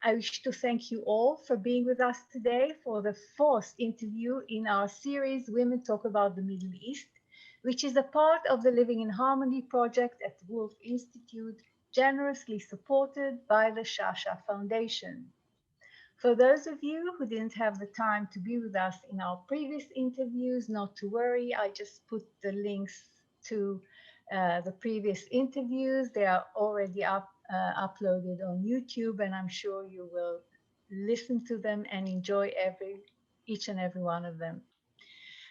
I wish to thank you all for being with us today for the fourth interview in our series, Women Talk About the Middle East, which is a part of the Living in Harmony project at the Wolf Institute, generously supported by the Shasha Foundation. For those of you who didn't have the time to be with us in our previous interviews, not to worry, I just put the links to the previous interviews. They are already uploaded on YouTube, and I'm sure you will listen to them and enjoy each and every one of them.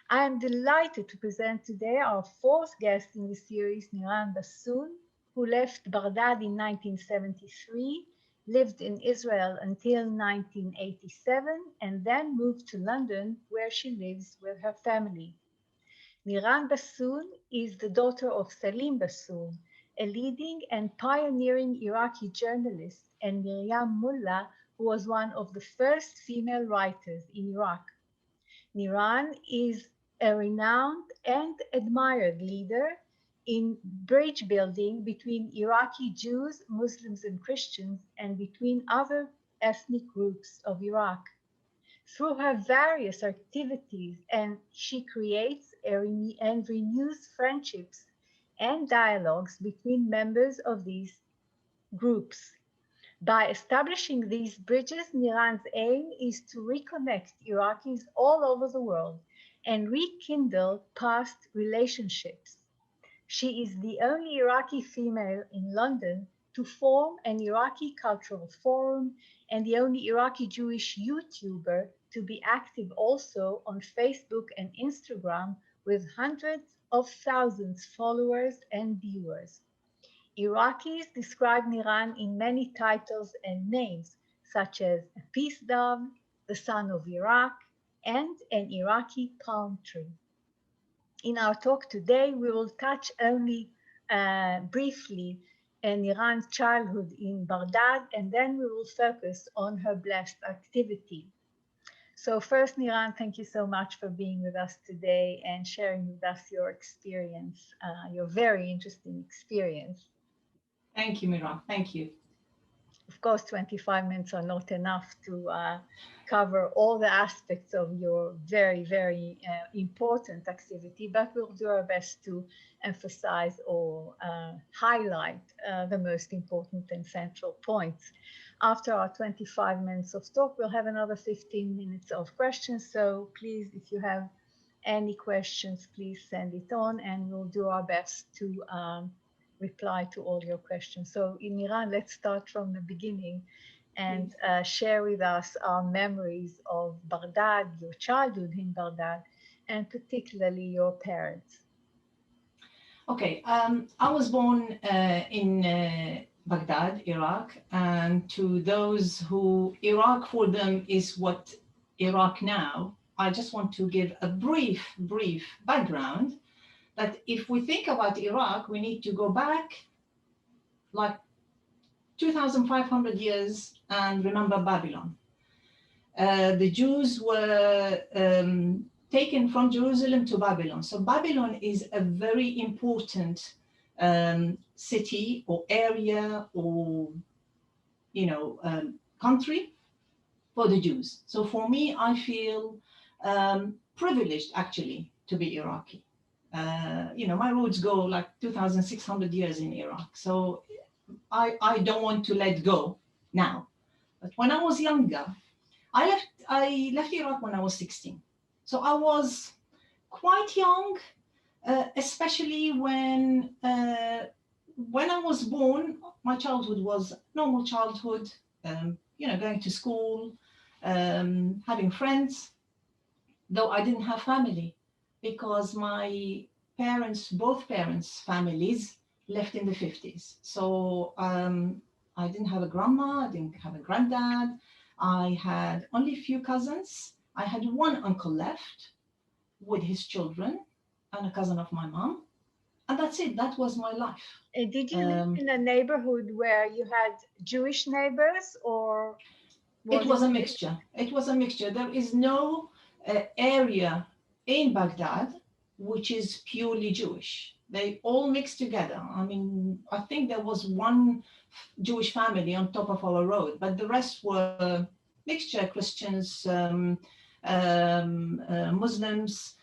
I am delighted to present today our fourth guest in the series, Niran Bassoon, who left Baghdad in 1973, lived in Israel until 1987, and then moved to London, where she lives with her family. Niran Bassoon is the daughter of Salim Bassoon, a leading and pioneering Iraqi journalist, and Miriam Mullah, who was one of the first female writers in Iraq. Niran is a renowned and admired leader in bridge building between Iraqi Jews, Muslims, and Christians, and between other ethnic groups of Iraq. Through her various activities, and she creates and renews friendships and dialogues between members of these groups. By establishing these bridges, Niran's aim is to reconnect Iraqis all over the world and rekindle past relationships. She is the only Iraqi female in London to form an Iraqi Cultural Forum and the only Iraqi Jewish YouTuber to be active also on Facebook and Instagram with hundreds of thousands followers and viewers. Iraqis describe Niran in many titles and names, such as a peace dove, the son of Iraq, and an Iraqi palm tree. In our talk today, we will touch only briefly Niran's childhood in Baghdad, and then we will focus on her blessed activity. So first, Niran, thank you so much for being with us today and sharing with us your experience, your very interesting experience. Thank you, Mira. Thank you. Of course, 25 minutes are not enough to cover all the aspects of your very, very important activity, but we'll do our best to emphasize or highlight the most important and central points. After our 25 minutes of talk, we'll have another 15 minutes of questions. So please, if you have any questions, please send it on and we'll do our best to reply to all your questions. So Niran, let's start from the beginning and share with us our memories of Baghdad, your childhood in Baghdad, and particularly your parents. Okay, I was born in Baghdad, Iraq, and to those who Iraq for them is what Iraq now, I just want to give a brief background that if we think about Iraq, we need to go back like 2,500 years and remember Babylon. The Jews were taken from Jerusalem to Babylon. So Babylon is a very important city or area or, country for the Jews. So for me, I feel privileged actually to be Iraqi. My roots go like 2,600 years in Iraq. So I don't want to let go now. But when I was younger, I left Iraq when I was 16. So I was quite young, especially when I was born. My childhood was normal childhood, going to school, having friends, though I didn't have family because my both parents' families left in the 50s. So I didn't have a grandma, I didn't have a granddad. I had only a few cousins. I had one uncle left with his children and a cousin of my mom. And that's it. That was my life. Did you live in a neighborhood where you had Jewish neighbors or? It was a mixture. It was a mixture. There is no area in Baghdad which is purely Jewish. They all mixed together. I mean, I think there was one Jewish family on top of our road, but the rest were mixture, Christians, Muslims,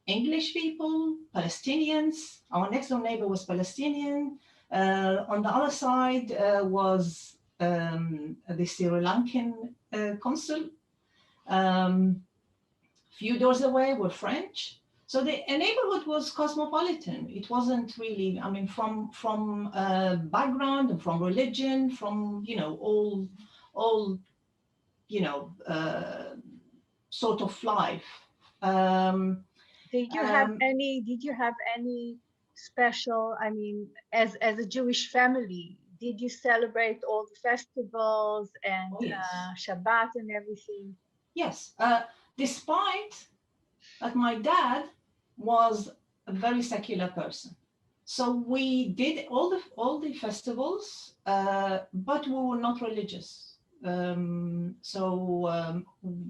English people, Palestinians. Our next door neighbor was Palestinian. On the other side was the Sri Lankan consul. Few doors away were French. So the neighborhood was cosmopolitan. It wasn't really, I mean, from background and from religion, from, you know, all you know, sort of life. Did you have any special, I mean, as a Jewish family, did you celebrate all the festivals and Oh, yes. Shabbat and everything? Yes, despite that my dad was a very secular person. So we did all the festivals, but we were not religious. We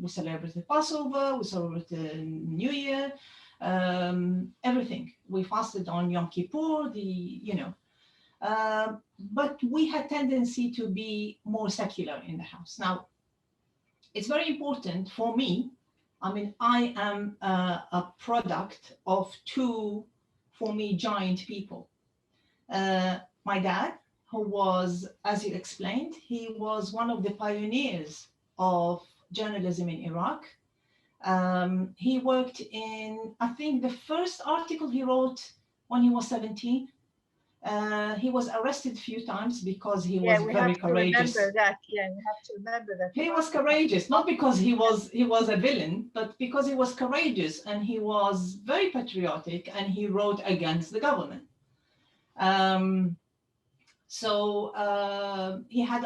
celebrated Passover, we celebrated New Year, everything. We fasted on Yom Kippur, but we had tendency to be more secular in the house. Now, it's very important for me. I mean, I am a product of two, for me, giant people. My dad, who was, as you explained, he was one of the pioneers of journalism in Iraq. He worked in, I think the first article he wrote when he was 17. He was arrested a few times because he was very courageous. Remember that. Yeah, we have to remember that. He was courageous, not because he was a villain, but because he was courageous and he was very patriotic and he wrote against the government. He had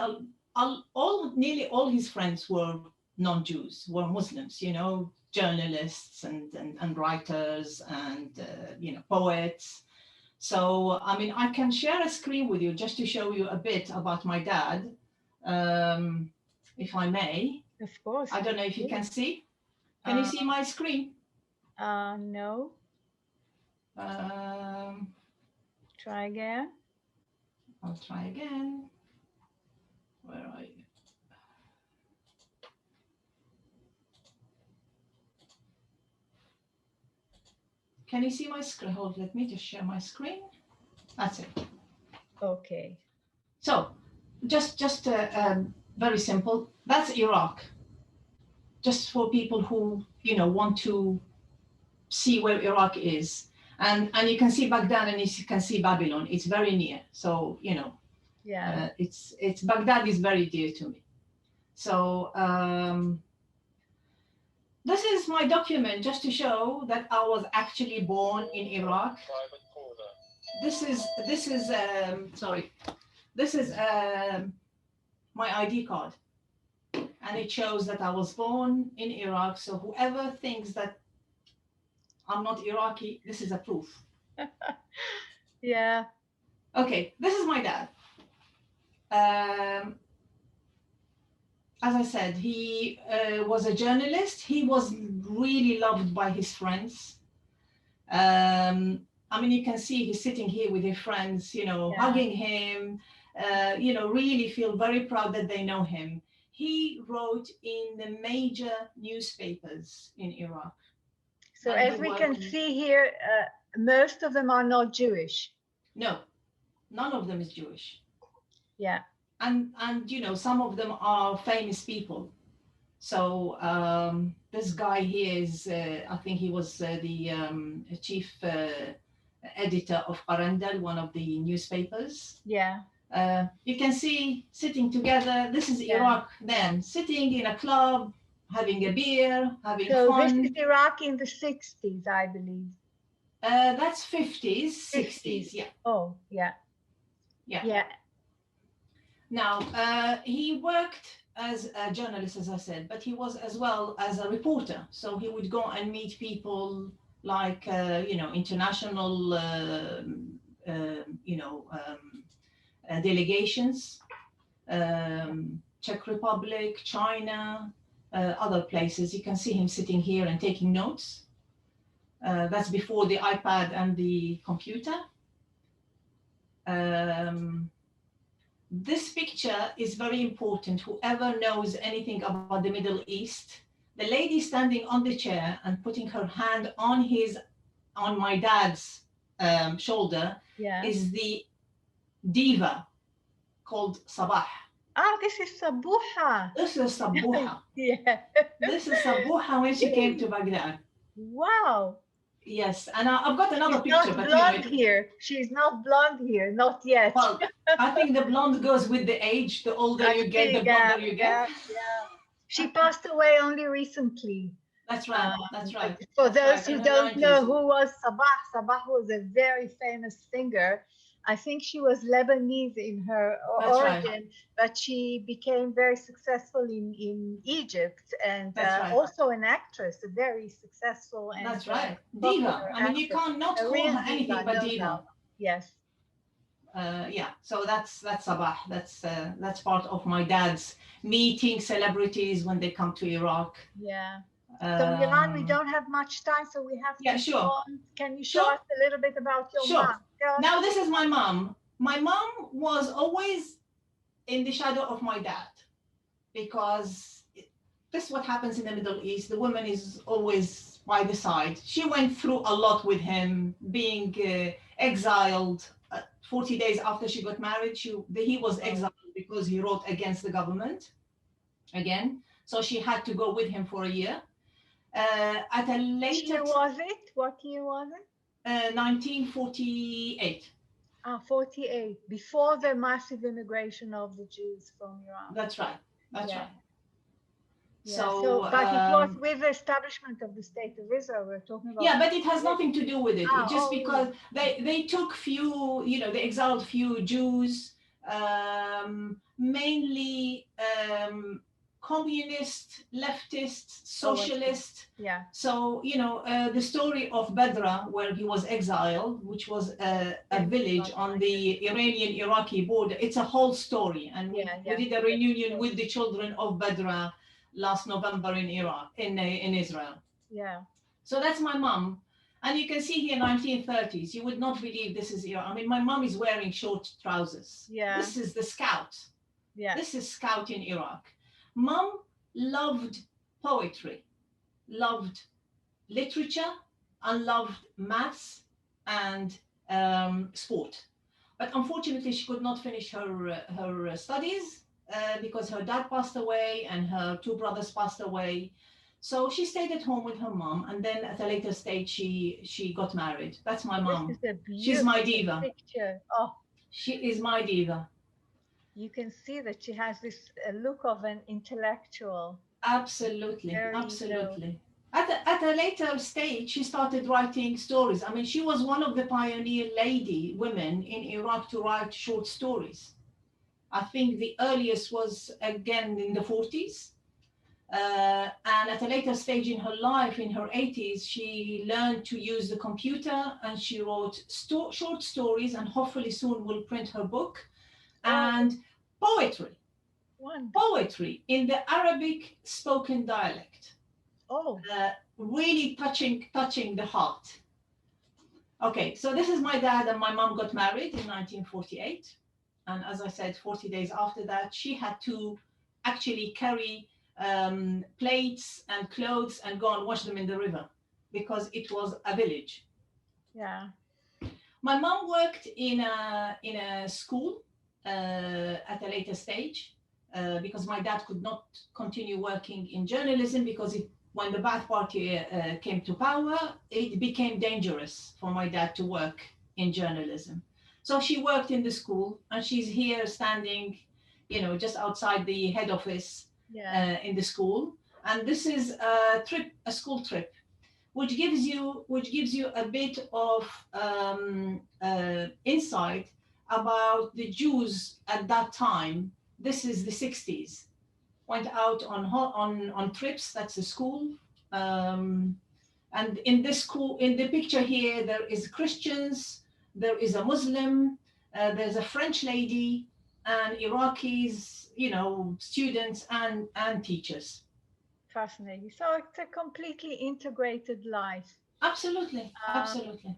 nearly all his friends were non-Jews, were Muslims, you know, journalists and writers and poets. So, I mean, I can share a screen with you just to show you a bit about my dad, if I may. Of course. I don't know if you can see. Can you see my screen? No. Try again. I'll try again. Where are you? Can you see my screen? Hold, let me just share my screen. That's it. Okay. So, just very simple. That's Iraq. Just for people who want to see where Iraq is, and you can see Baghdad and you can see Babylon. It's very near. So yeah, it's Baghdad is very dear to me. So. This is my document just to show that I was actually born in Iraq. This is my ID card, and it shows that I was born in Iraq. So whoever thinks that I'm not Iraqi, this is a proof. Yeah. Okay, this is my dad. As I said, he was a journalist. He was really loved by his friends. I mean, you can see he's sitting here with his friends, hugging him, really feel very proud that they know him. He wrote in the major newspapers in Iraq. So as we can see here, most of them are not Jewish. No, none of them is Jewish. Yeah. And some of them are famous people. So this guy here is, I think he was the chief editor of Arandal, one of the newspapers. Yeah. You can see sitting together. This is Iraq then, sitting in a club, having a beer, having fun. So this is Iraq in the 60s, I believe. That's 50s, 60s, yeah. Oh, yeah. Yeah. Yeah. Now, he worked as a journalist, as I said, but he was as well as a reporter. So he would go and meet people like, international, delegations, Czech Republic, China, other places. You can see him sitting here and taking notes. That's before the iPad and the computer. This picture is very important. Whoever knows anything about the Middle East, the lady standing on the chair and putting her hand on my dad's shoulder is the diva called Sabah. Ah, this is Sabuha. This is Sabuha. Yeah. This is Sabuha when she came to Baghdad. Wow. Yes, and I've got another She's picture. not But blonde anyway. here. She's not blonde here, not yet. Well, I think the blonde goes with the age. The older you get, the blonder you get. Yeah. She passed away only recently. That's right. That's right. For That's those right. who In don't her know 90s. who was Sabah, Sabah was a very famous singer. I think she was Lebanese in her That's origin, right. but she became very successful in Egypt, and That's right. also an actress, a very successful and That's right. popular Diva. I mean, you actress. can't not A call real her anything but no diva. doubt. Yes. Yeah. So that's Sabah. That's part of my dad's meeting celebrities when they come to Iraq. Yeah. So Niran, we don't have much time, so we have to sure. go on. Can you show us a little bit about your Sure. mom? Now this is my mom. My mom was always in the shadow of my dad, because this is what happens in the Middle East. The woman is always by the side. She went through a lot with him, being exiled 40 days after she got married. He was exiled because he wrote against the government again. So she had to go with him for a year. At a later... Which year was it? What year was it? 1948. 48, before the massive immigration of the Jews from Iran. That's right. That's right. Yeah. So, but it was with the establishment of the State of Israel. We're talking about. Yeah, but it has nothing to do with it. Just because they took few, they exiled few Jews, mainly communist, leftist, socialist. Yeah. So, the story of Badra, where he was exiled, which was a village on the Iranian-Iraqi border, it's a whole story. And we did a reunion with the children of Badra last November in Iraq, in Israel. Yeah. So that's my mom. And you can see here 1930s. You would not believe this is Iraq. I mean, my mom is wearing short trousers. Yeah. This is the Scout. Yeah. This is Scout in Iraq. Mom loved poetry, loved literature, and loved maths and sport. But unfortunately, she could not finish her studies because her dad passed away and her two brothers passed away. So she stayed at home with her mom, and then at a later stage, she got married. That's my mom. This is a beautiful She's my diva. Picture. Oh. She is my diva. You can see that she has this look of an intellectual. Absolutely, absolutely. At a later stage, she started writing stories. I mean, she was one of the pioneer women in Iraq to write short stories. I think the earliest was again in the 40s. And at a later stage in her life, in her 80s, she learned to use the computer, and she wrote short stories, and hopefully soon will print her book. And poetry. Poetry in the Arabic spoken dialect. Really touching the heart. Okay, so this is my dad and my mom got married in 1948. And as I said, 40 days after that, she had to actually carry plates and clothes and go and wash them in the river because it was a village. Yeah. My mom worked in a school at a later stage because my dad could not continue working in journalism because when the Ba'ath Party came to power, it became dangerous for my dad to work in journalism. So she worked in the school, and she's here standing, just outside the head office in the school. And this is a school trip, which gives you a bit of insight about the Jews at that time. This is the 60s. Went out on trips. That's a school. And in this school, in the picture here, there is Christians, there is a Muslim, there's a French lady, and Iraqis, students and teachers. Fascinating. So it's a completely integrated life. Absolutely, absolutely.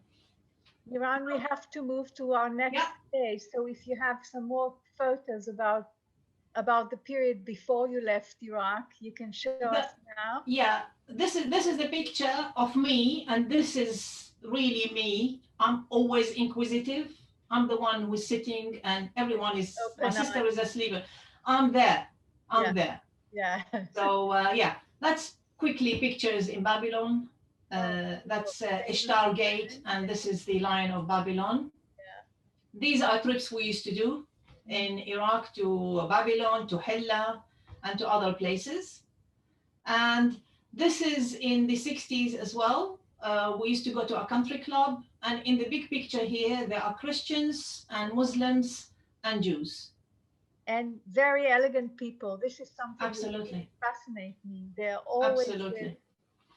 Niran, we have to move to our next Yeah, stage. So if you have some more photos about the period before you left Iraq, you can show us the, now. yeah. This is the picture of me, and this is really me. I'm always inquisitive. I'm the one who's sitting, and everyone is. My Open sister is eyes. asleep. I'm there. Yeah, I'm there. yeah. So yeah, that's quickly pictures in Babylon. Oh, beautiful. That's Famous Ishtar Gate, event. and this is the Lion of Babylon. Yeah. These are trips we used to do Mm. in Iraq to Babylon, to Hilla, and to other places. And this is in the 60s as well. We used to go to a country club, and in the big picture here, there are Christians and Muslims and Jews. And very elegant people. This is something that really Absolutely, fascinates me. They're always absolutely.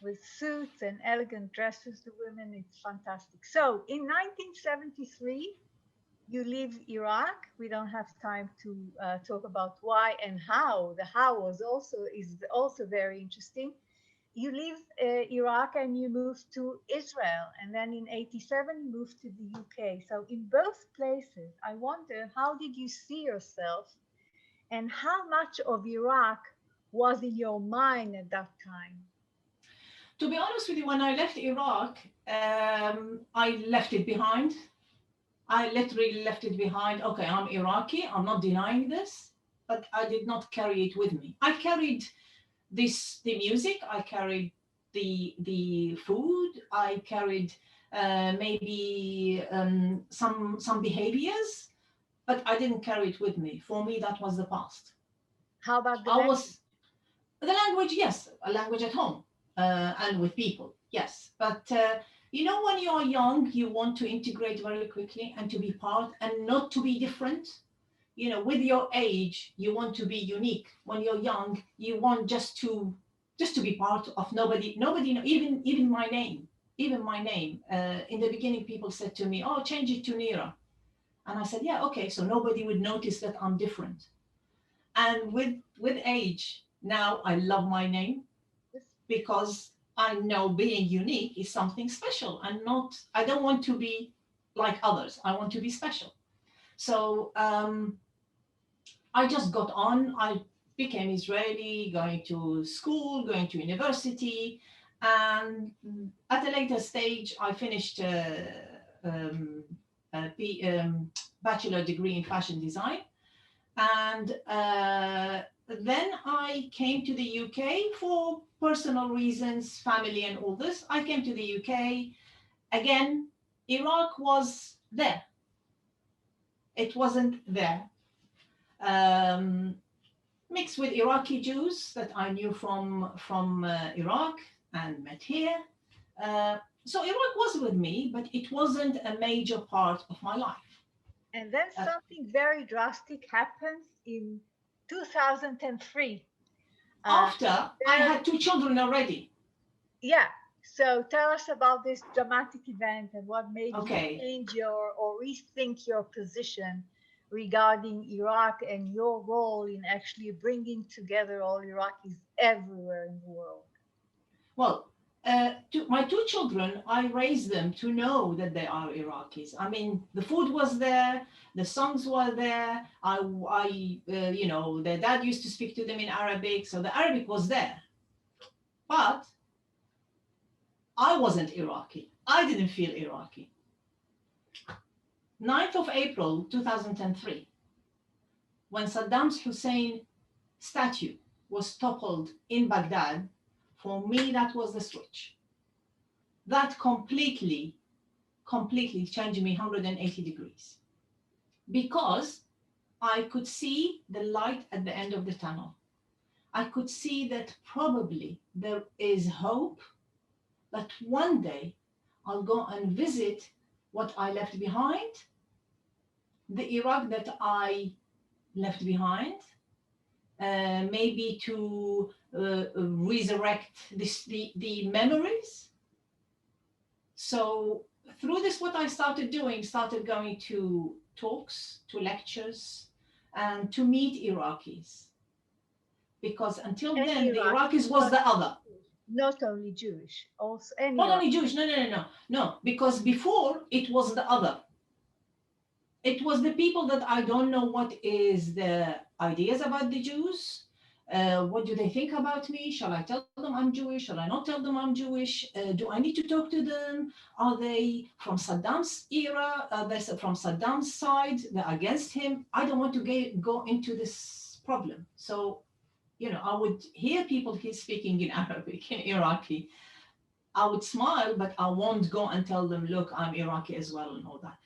with suits and elegant dresses, the women. It's fantastic. So in 1973, you leave Iraq. We don't have time to talk about why and how. The how is also very interesting. You leave Iraq and you move to Israel, and then in '87 you moved to the UK. So in both places, I wonder, how did you see yourself, and how much of Iraq was in your mind at that time? To be honest with you, when I left Iraq, I left it behind. I literally left it behind. Okay, I'm Iraqi. I'm not denying this, but I did not carry it with me. I carried the music. I carried the food. I carried maybe some behaviors, but I didn't carry it with me. For me, that was the past. How about the I language? was the language, yes, a language at home and with people, yes. But when you are young, you want to integrate very quickly and to be part and not to be different. With your age, you want to be unique. When you're young, you want just to be part of nobody, even my name. Even my name. In the beginning, people said to me, "Oh, change it to Nira," and I said, "Yeah, okay." So nobody would notice that I'm different. And with age, now I love my name because I know being unique is something special, and not I don't want to be like others. I want to be special. So I just got on. I became Israeli, going to school, going to university, and at a later stage, I finished um, a bachelor degree in fashion design. And then I came to the UK for personal reasons, family, and all this. I came to the UK. Again, Iraq was there, it wasn't there. Um, Mixed with Iraqi Jews that I knew from Iraq and met here. So Iraq was with me, but it wasn't a major part of my life. And then Uh, something very drastic happens in 2003. Uh, After I there, had two children already. yeah. So tell us about this dramatic event and what made you Okay. change or rethink your position regarding Iraq and your role in actually bringing together all Iraqis everywhere in the world. Well, my two children, I raised them to know that they are Iraqis. I mean, the food was there, the songs were there. Their dad used to speak to them in Arabic, so the Arabic was there. But I wasn't Iraqi. I didn't feel Iraqi. 9th of April 2003, when Saddam Hussein statue was toppled in Baghdad, for me, that was the switch. That completely changed me 180 degrees because I could see the light at the end of the tunnel. I could see that probably there is hope that one day I'll go and visit what I left behind, the Iraq that I left behind, maybe to resurrect the memories. So through this, what I started doing, started going to talks, to lectures, and to meet Iraqis. Because until Any then, the Iraqis, Iraqis was not the other. Not only Jewish, also any Not Iraqi. only Jewish, no, because before it was the other. It was the people that I don't know what is the ideas about the Jews. What do they think about me? Shall I tell them I'm Jewish? Shall I not tell them I'm Jewish? Do I need to talk to them? Are they from Saddam's era? Are they from Saddam's side? They're against him. I don't want to go into this problem. So, I would hear people speaking in Arabic, in Iraqi. I would smile, but I won't go and tell them, look, I'm Iraqi as well and all that.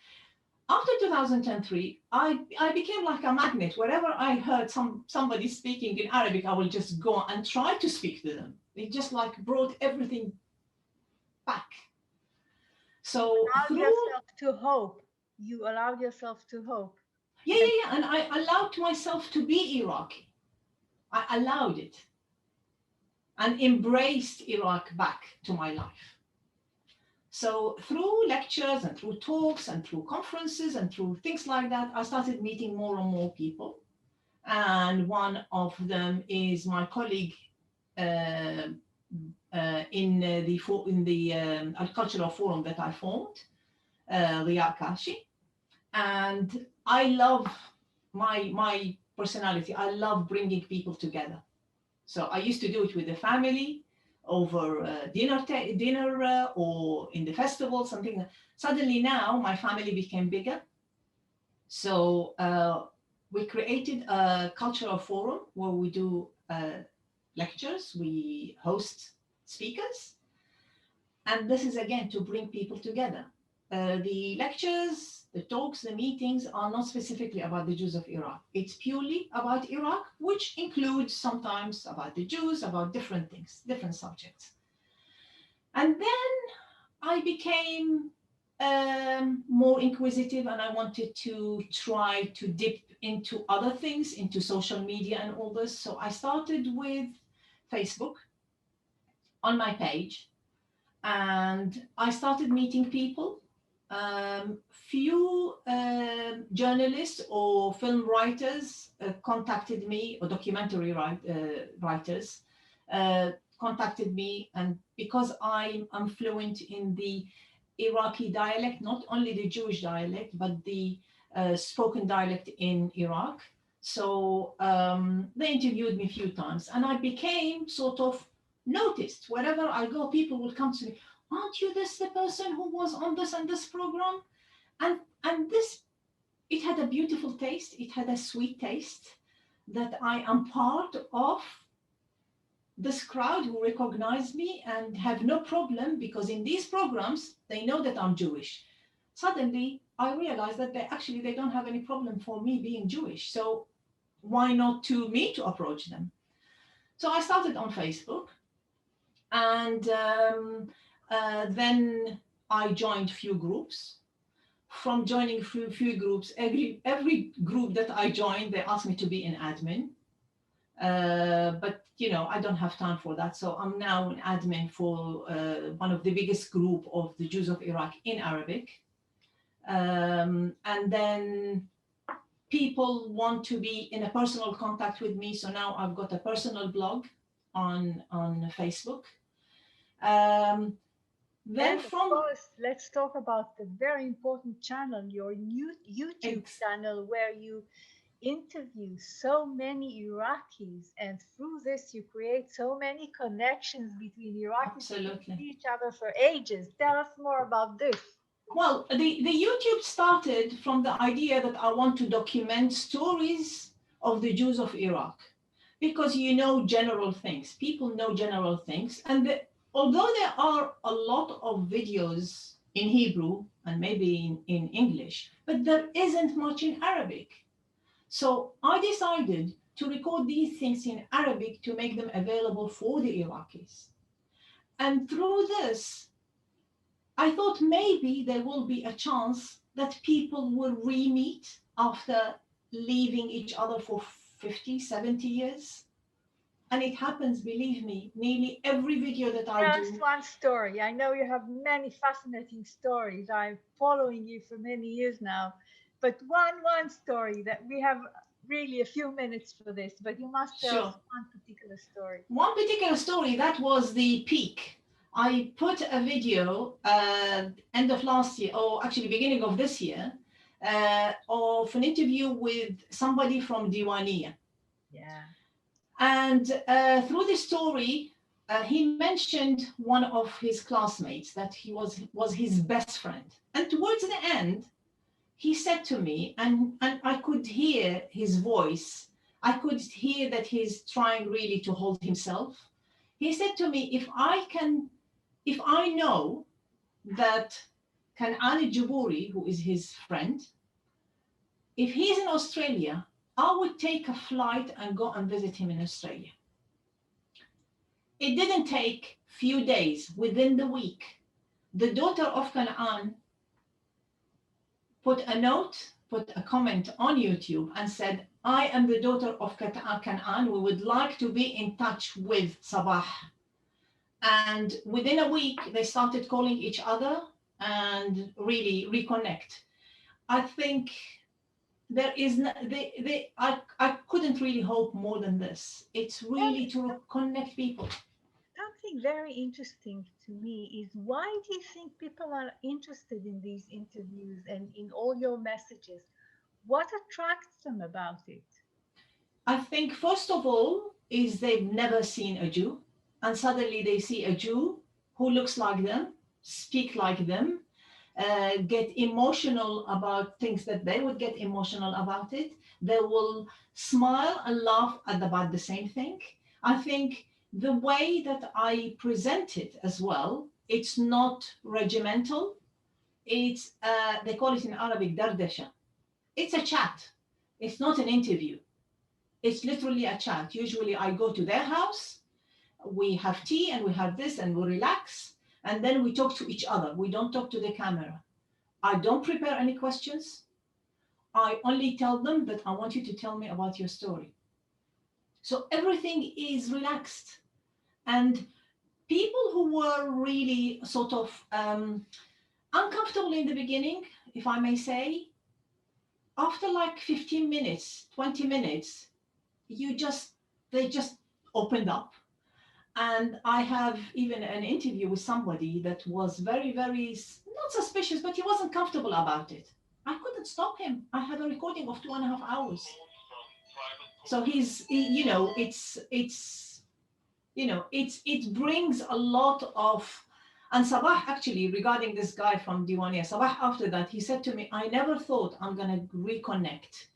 After 2003, I became like a magnet. Wherever I heard somebody speaking in Arabic, I will just go and try to speak to them. It just like brought everything back. So Allowed through, yourself to hope. You allowed yourself to hope. And and I allowed myself to be Iraqi. I allowed it and embraced Iraq back to my life. So through lectures and through talks and through conferences and through things like that, I started meeting more and more people. And one of them is my colleague uh, in the Cultural Forum that I formed, Riyad Kashi. And I love my personality. I love bringing people together. So I used to do it with the family over dinner or in the festival, something. Suddenly now my family became bigger. So we created a cultural forum where we do lectures, we host speakers, and this is again to bring people together. The lectures, the talks, the meetings are not specifically about the Jews of Iraq. It's purely about Iraq, which includes sometimes about the Jews, about different things, different subjects. And then I became more inquisitive and I wanted to try to dip into other things, into social media and all this. So I started with Facebook on my page and I started meeting people. Few journalists or film writers contacted me, or documentary writers contacted me, and because I'm fluent in the Iraqi dialect, not only the Jewish dialect, but the spoken dialect in Iraq. So they interviewed me a few times, and I became sort of noticed. Wherever I go, people will come to me, aren't you the person who was on this and this program? And this, it had a beautiful taste. It had a sweet taste that I am part of this crowd who recognize me and have no problem, because in these programs, they know that I'm Jewish. Suddenly, I realized that they don't have any problem for me being Jewish. So why not to me to approach them? So I started on Facebook, and then I joined few groups. From joining few groups, every group that I joined, they asked me to be an admin. But I don't have time for that. So I'm now an admin for one of the biggest group of the Jews of Iraq in Arabic. And then people want to be in a personal contact with me. So now I've got a personal blog on Facebook. Then and of from course, let's talk about the very important channel, your new YouTube channel, where you interview so many Iraqis, and through this you create so many connections between Iraqis who didn't absolutely. see each other for ages. Tell us more about this. Well, the YouTube started from the idea that I want to document stories of the Jews of Iraq, because general things. People know general things, and although there are a lot of videos in Hebrew and maybe in English, but there isn't much in Arabic. So I decided to record these things in Arabic to make them available for the Iraqis. And through this, I thought maybe there will be a chance that people will re-meet after leaving each other for 50, 70 years. And it happens, believe me, nearly every video that I Just do. one story. I know you have many fascinating stories. I'm following you for many years now, but one story that we have really a few minutes for this, but you must tell us Sure. one particular story. One particular story, that was the peak. I put a video end of last year, or actually beginning of this year, of an interview with somebody from Diwaniyah. Yeah. And through this story, he mentioned one of his classmates that he was his best friend. And towards the end, he said to me, and I could hear his voice. I could hear that he's trying really to hold himself. He said to me, if I know that Kan'an Jaburi, who is his friend, if he's in Australia, I would take a flight and go and visit him in Australia. It didn't take few days, within the week, the daughter of Kan'an put a note, put a comment on YouTube and said, I am the daughter of Kan'an. We would like to be in touch with Sabah. And within a week, they started calling each other and really reconnect. I think there is, I couldn't really hope more than this. It's really to connect people. Something very interesting to me is, why do you think people are interested in these interviews and in all your messages? What attracts them about it? I think, first of all, is they've never seen a Jew, and suddenly they see a Jew who looks like them, speak like them, get emotional about things that they would get emotional about it. They will smile and laugh about the same thing. I think the way that I present it as well, it's not regimental. It's, they call it in Arabic, dardasha. It's a chat. It's not an interview. It's literally a chat. Usually I go to their house, we have tea and we have this and we relax, and then we talk to each other. We don't talk to the camera. I don't prepare any questions. I only tell them that I want you to tell me about your story. So everything is relaxed. And people who were really sort of uncomfortable in the beginning, if I may say, after like 15 minutes, 20 minutes, they just opened up. And I have even an interview with somebody that was very, very not suspicious, but he wasn't comfortable about it. I couldn't stop him. I have a recording of 2.5 hours. So it brings a lot of, and Sabah, actually, regarding this guy from Diwaniyah, Sabah, after that, he said to me, I never thought I'm going to reconnect.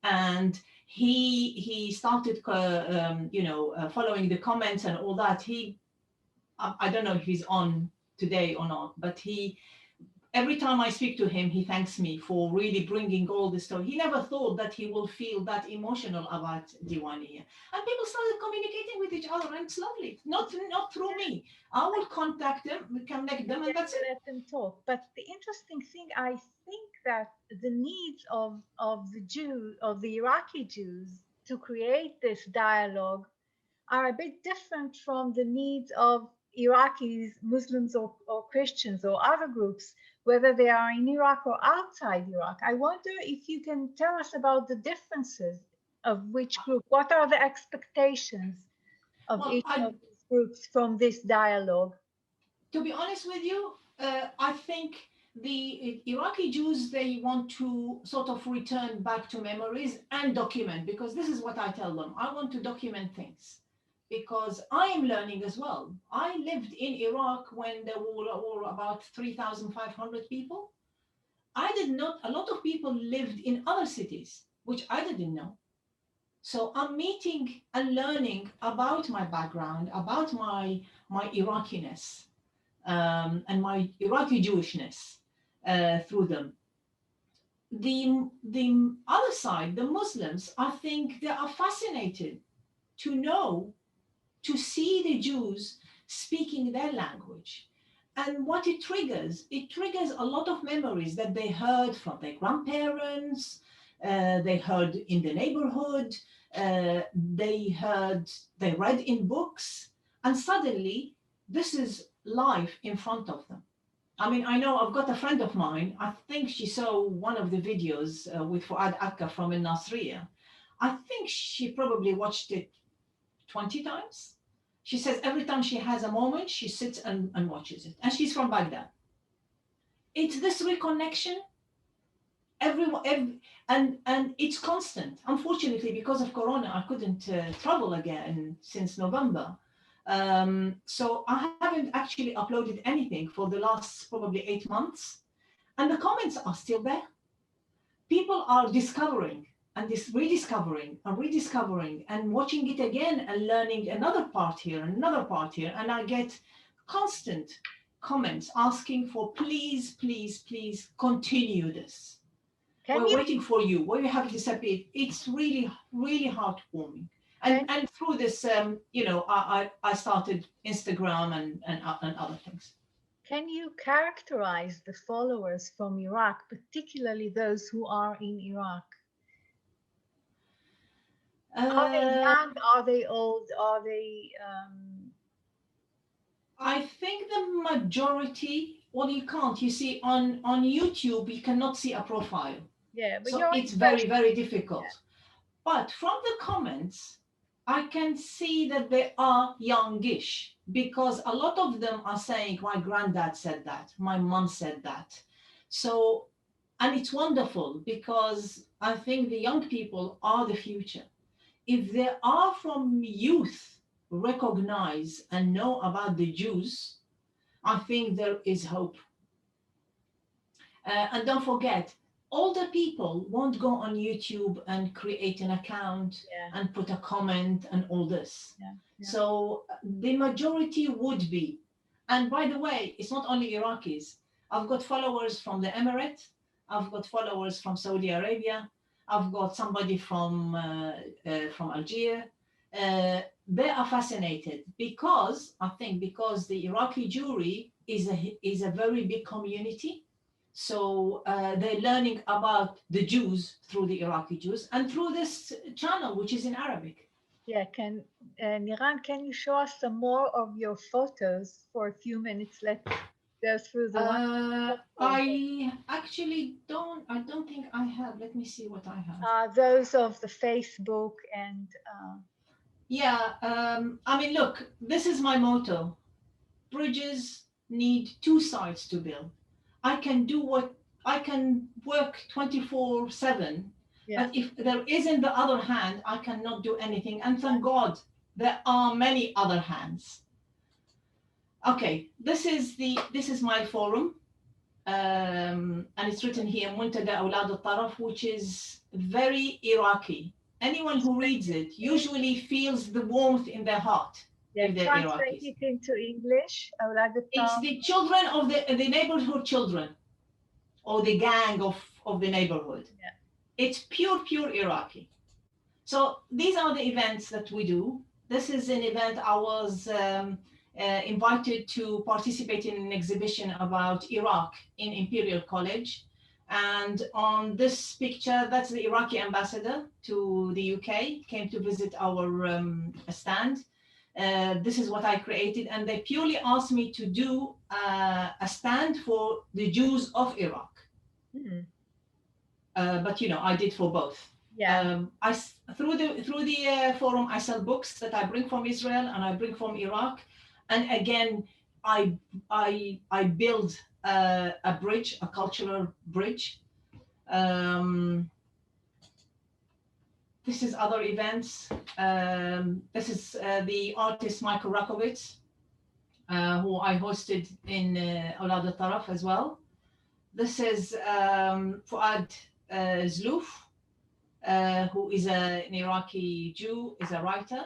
And he started, following the comments and all that. I don't know if he's on today or not, but every time I speak to him, he thanks me for really bringing all this stuff. He never thought that he will feel that emotional about Diwaniyah. And people started communicating with each other, and it's lovely. Not through me. I will contact them, we connect them, and that's it. Let them talk. But the interesting thing, I think that the needs of the Iraqi Jews to create this dialogue are a bit different from the needs of Iraqis, Muslims or Christians or other groups, whether they are in Iraq or outside Iraq. I wonder if you can tell us about the differences of which group. What are the expectations of each of these groups from this dialogue? To be honest with you, I think the Iraqi Jews, they want to sort of return back to memories and document, because this is what I tell them. I want to document things because I am learning as well. I lived in Iraq when there were about 3,500 people. A lot of people lived in other cities, which I didn't know. So I'm meeting and learning about my background, about my Iraqiness, and my Iraqi Jewishness through them. The other side, the Muslims, I think they are fascinated to know, to see the Jews speaking their language. And what it triggers a lot of memories that they heard from their grandparents, they heard in the neighborhood, they read in books, and suddenly this is life in front of them. I mean, I know I've got a friend of mine, I think she saw one of the videos with Fuad Akka from El Nasriya. I think she probably watched it 20 times. She says every time she has a moment, she sits and watches it. And she's from Baghdad. It's this reconnection, and it's constant. Unfortunately, because of Corona, I couldn't travel again since November. So I haven't actually uploaded anything for the last probably 8 months. And the comments are still there. People are discovering and rediscovering and watching it again and learning another part here and another part here. And I get constant comments asking for please, please, please continue this. We're waiting for you. Why you have disappeared? It's really, really heartwarming. And through this, I started Instagram and other things. Can you characterize the followers from Iraq, particularly those who are in Iraq? Are they young? Are they old? Are they? I think the majority. Well, you can't. You see, on YouTube, you cannot see a profile. Yeah, but so it's very, very difficult. Yeah. But from the comments, I can see that they are youngish, because a lot of them are saying, my granddad said that, my mom said that. So, and it's wonderful, because I think the young people are the future. If they are from youth, recognize and know about the Jews, I think there is hope. And don't forget, older people won't go on YouTube and create an account and put a comment and all this. So the majority would be. And by the way, it's not only Iraqis. I've got followers from the Emirates. I've got followers from Saudi Arabia. I've got somebody from Algeria. They are fascinated because the Iraqi Jewry is a very big community. So they're learning about the Jews through the Iraqi Jews and through this channel, which is in Arabic. Yeah, Niran, can you show us some more of your photos for a few minutes? Let's go through the one. I actually I don't think I have. Let me see what I have. Those of the Facebook and... Yeah, I mean, look, this is my motto. Bridges need two sides to build. I can work 24/7, but if there isn't the other hand, I cannot do anything. And thank God there are many other hands. Okay, this is my forum, and it's written here, Muntada Awlad al-Taraf, which is very Iraqi. Anyone who reads it usually feels the warmth in their heart. Yeah, translate it into English. It's the children of the neighborhood children, or the gang of the neighborhood. Yeah. It's pure Iraqi. So these are the events that we do. This is an event I was invited to participate in an exhibition about Iraq in Imperial College. And on this picture, that's the Iraqi ambassador to the UK, came to visit our stand. This is what I created, and they purely asked me to do a stand for the Jews of Iraq. Mm-hmm. But I did for both. Yeah. Through the forum, I sell books that I bring from Israel and I bring from Iraq, and again, I build a bridge, a cultural bridge. This is other events. This is the artist Michael Rakowitz, who I hosted in Awlad al-Taraf as well. This is Fuad Zlouf, who is an Iraqi Jew, is a writer.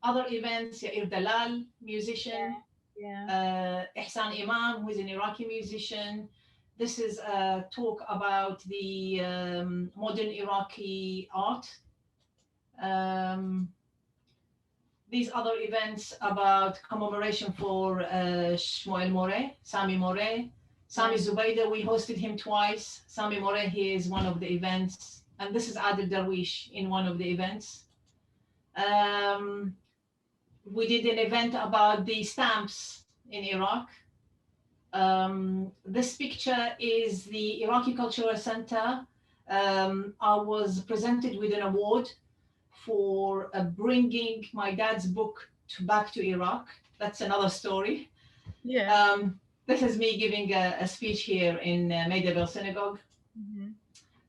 Other events, Yair Dalal, musician. Ihsan Imam, who is an Iraqi musician. This is a talk about the modern Iraqi art. These other events about commemoration for Shmuel Moreh, Sami Moreh. Sami Zubaydah, we hosted him twice. Sami Moreh, he is one of the events. And this is Adil Darwish in one of the events. We did an event about the stamps in Iraq. This picture is the Iraqi Cultural Center I was presented with an award for bringing my dad's book back to Iraq. That's another story. Yeah. This is me giving a speech here in Meidabel Synagogue. Mm-hmm.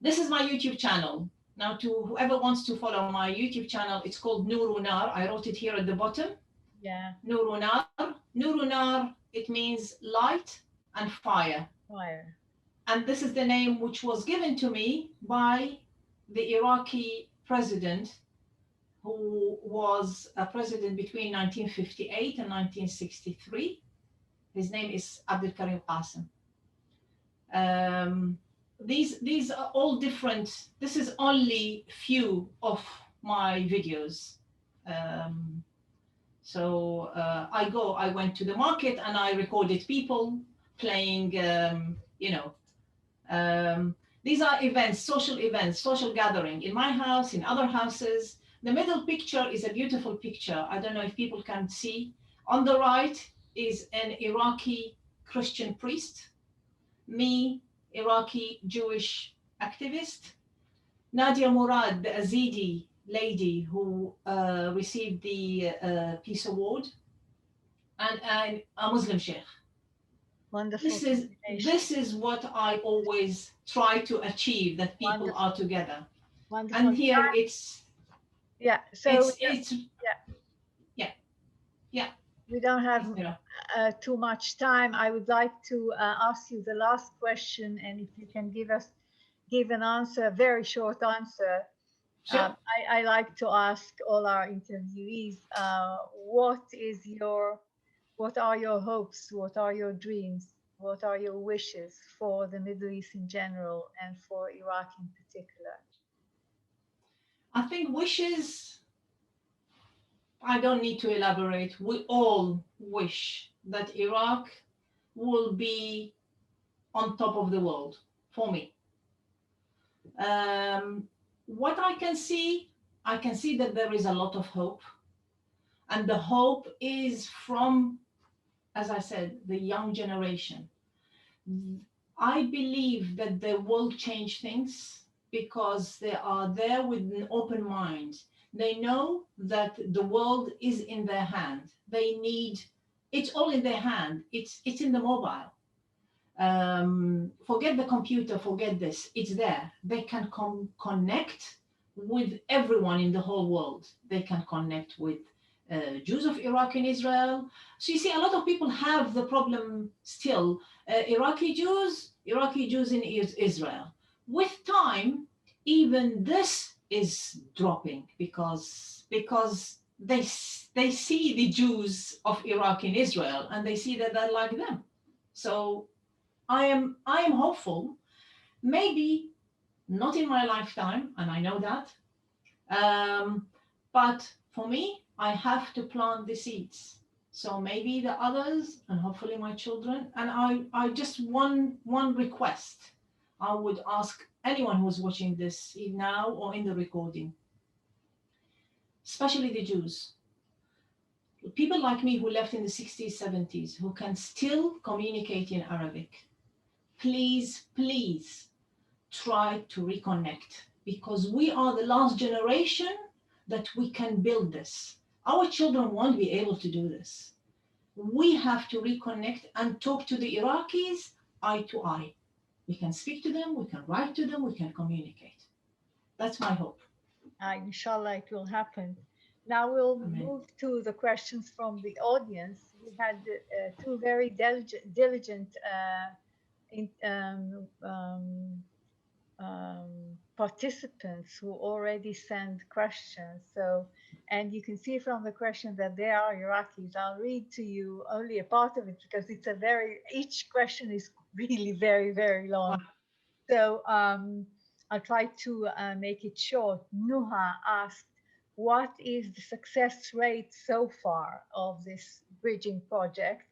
This is my YouTube channel. Now, to whoever wants to follow my YouTube channel, it's called Nurunar. I wrote it here at the bottom. Yeah. Nurunar. Nurunar, it means light and fire. Fire. And this is the name which was given to me by the Iraqi president, who was a president between 1958 and 1963. His name is Abdul Karim Qasim. These are all different. This is only few of my videos. I went to the market and I recorded people playing, these are events, social gathering in my house, in other houses. The middle picture is a beautiful picture. I don't know if people can see. On the right is an Iraqi Christian priest, me, Iraqi Jewish activist, Nadia Murad, the Azidi lady who received the Peace Award, and a Muslim sheikh. Wonderful. This is what I always try to achieve, that people Wonderful. are together. Wonderful. And here it's we don't have too much time. I would like to ask you the last question, and if you can give an answer, a very short answer. Sure. I like to ask all our interviewees, what are your hopes? What are your dreams? What are your wishes for the Middle East in general and for Iraq in particular? I think wishes, I don't need to elaborate. We all wish that Iraq will be on top of the world, for me. What I can see that there is a lot of hope. And the hope is from, as I said, the young generation. I believe that they will change things because they are there with an open mind. They know that the world is in their hand. It's all in their hand. It's in the mobile. Forget the computer, forget this. It's there. They can connect with everyone in the whole world. They can connect with Jews of Iraq and Israel. So you see, a lot of people have the problem still. Iraqi Jews in Israel. With time, even this is dropping because they see the Jews of Iraq and Israel and they see that they're like them. So I am hopeful. Maybe not in my lifetime, and I know that. But for me, I have to plant the seeds. So maybe the others, and hopefully my children. And I just one request I would ask anyone who's watching this now or in the recording, especially the Jews, people like me who left in the 60s, 70s, who can still communicate in Arabic. Please try to reconnect, because we are the last generation that we can build this. Our children won't be able to do this. We have to reconnect and talk to the Iraqis eye to eye. We can speak to them, we can write to them, we can communicate. That's my hope. Inshallah, it will happen. Now we'll move to the questions from the audience. We had two very diligent participants who already sent questions. So, and you can see from the question that they are Iraqis. I'll read to you only a part of it because it's each question is really very, very long. So I'll try to make it short. Nuha asked, what is the success rate so far of this bridging project?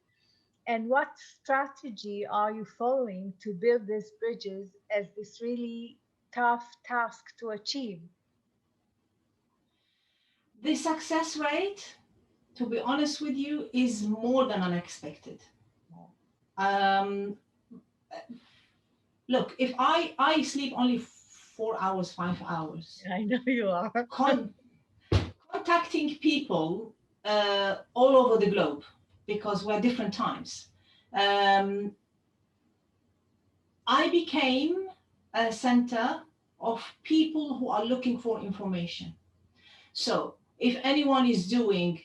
And what strategy are you following to build these bridges as this really tough task to achieve? The success rate, to be honest with you, is more than unexpected. Look, if I sleep only 4 hours, 5 hours. I know you are. Contacting people all over the globe, because we're different times. I became a center of people who are looking for information. So if anyone is doing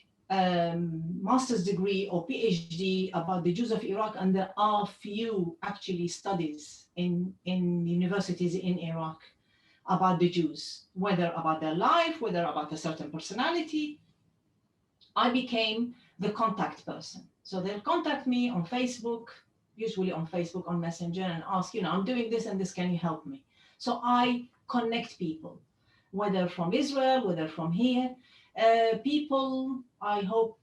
master's degree or PhD about the Jews of Iraq, and there are few actually studies in universities in Iraq about the Jews, whether about their life, whether about a certain personality, I became the contact person. So they'll contact me on Facebook, usually on Facebook, on Messenger, and ask, I'm doing this and this, can you help me? So I connect people, whether from Israel, whether from here. People, I hope,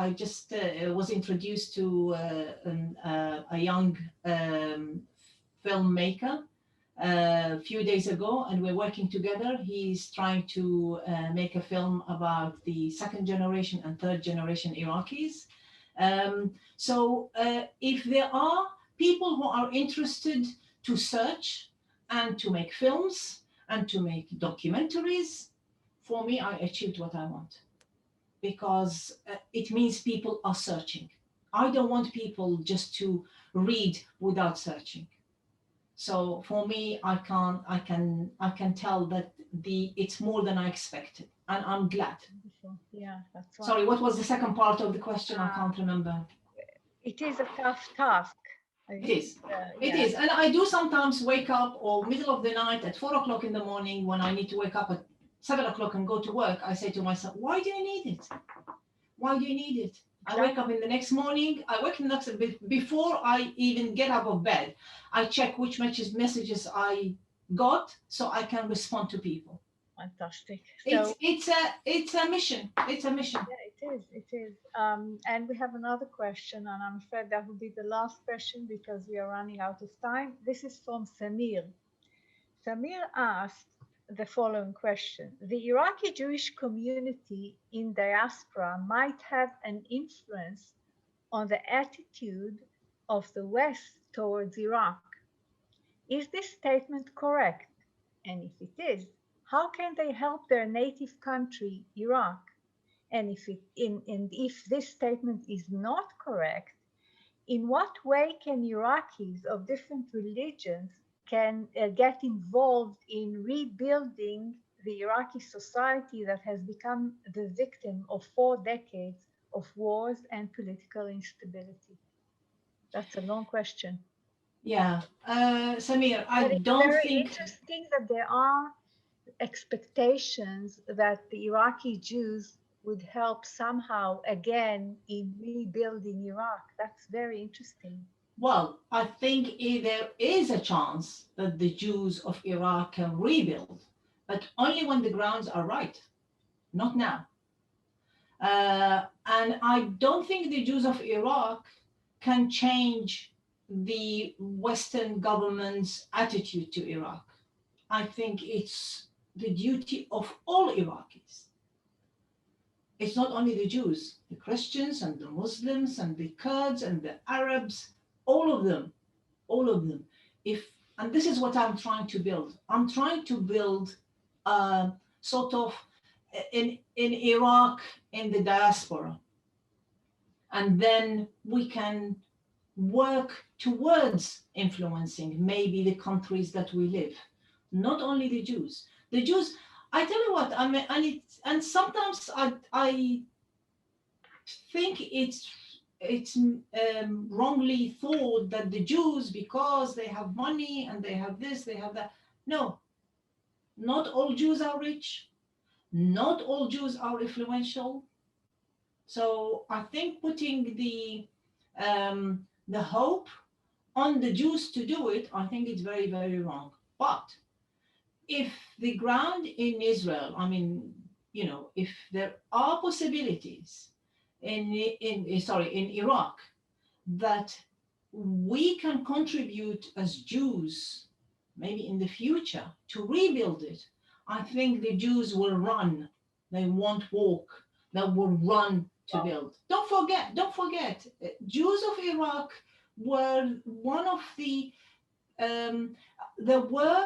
I just was introduced to a young filmmaker a few days ago, and we're working together. He's trying to make a film about the second generation and third generation Iraqis. So if there are people who are interested to search and to make films and to make documentaries, for me, I achieved what I want, because it means people are searching. I don't want people just to read without searching. So for me, I can tell that it's more than I expected, and I'm glad. Yeah, that's right. Sorry, what was the second part of the question? I can't remember. It is a tough task. It is. It is, and I do sometimes wake up or middle of the night at 4 o'clock in the morning when I need to wake up at 7 o'clock and go to work. I say to myself, why do you need it? Why do you need it? I wake up in the next morning. Before I even get out of bed, I check which messages I got so I can respond to people. Fantastic. So it's a mission. It's a mission. Yeah, it is. And we have another question, and I'm afraid that will be the last question because we are running out of time. This is from Samir. Samir asked the following question: the Iraqi Jewish community in diaspora might have an influence on the attitude of the West towards Iraq. Is this statement correct? And if it is, how can they help their native country, Iraq? And if this statement is not correct, in what way can Iraqis of different religions can get involved in rebuilding the Iraqi society that has become the victim of 4 decades of wars and political instability? That's a long question. Yeah, Samir, I don't think... It's very interesting that there are expectations that the Iraqi Jews would help somehow again in rebuilding Iraq. That's very interesting. Well, I think there is a chance that the Jews of Iraq can rebuild, but only when the grounds are right, not now. And I don't think the Jews of Iraq can change the Western government's attitude to Iraq. I think it's the duty of all Iraqis. It's not only the Jews, the Christians and the Muslims and the Kurds and the Arabs, all of them. And this is what I'm trying to build. I'm trying to build sort of in Iraq, in the diaspora. And then we can work towards influencing maybe the countries that we live, not only the Jews. The Jews, I tell you what, I mean, and sometimes I think it's wrongly thought that the Jews, because they have money and they have this, they have that. No, not all Jews are rich. Not all Jews are influential. So I think putting the hope on the Jews to do it, I think it's very, very wrong. But if the ground in Israel, I mean, if there are possibilities in Iraq that we can contribute as Jews, maybe in the future, to rebuild it, I think the Jews will run. They won't walk. They will run to build. Don't forget, Jews of Iraq were one of the, there were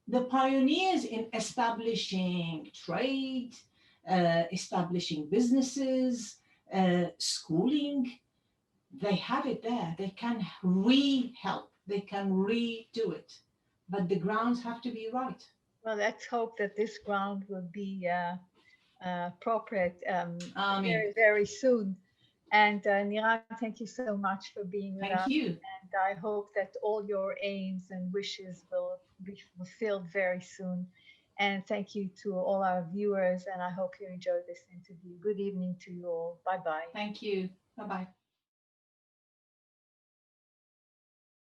the pioneers in establishing trade, establishing businesses, schooling, they have it there. They can re-help. They can redo it. But the grounds have to be right. Well, let's hope that this ground will be appropriate very, very soon. And Niran, thank you so much for being with us. Thank you. And I hope that all your aims and wishes will be fulfilled very soon. And thank you to all our viewers. And I hope you enjoyed this interview. Good evening to you all. Bye-bye. Thank you. Bye-bye.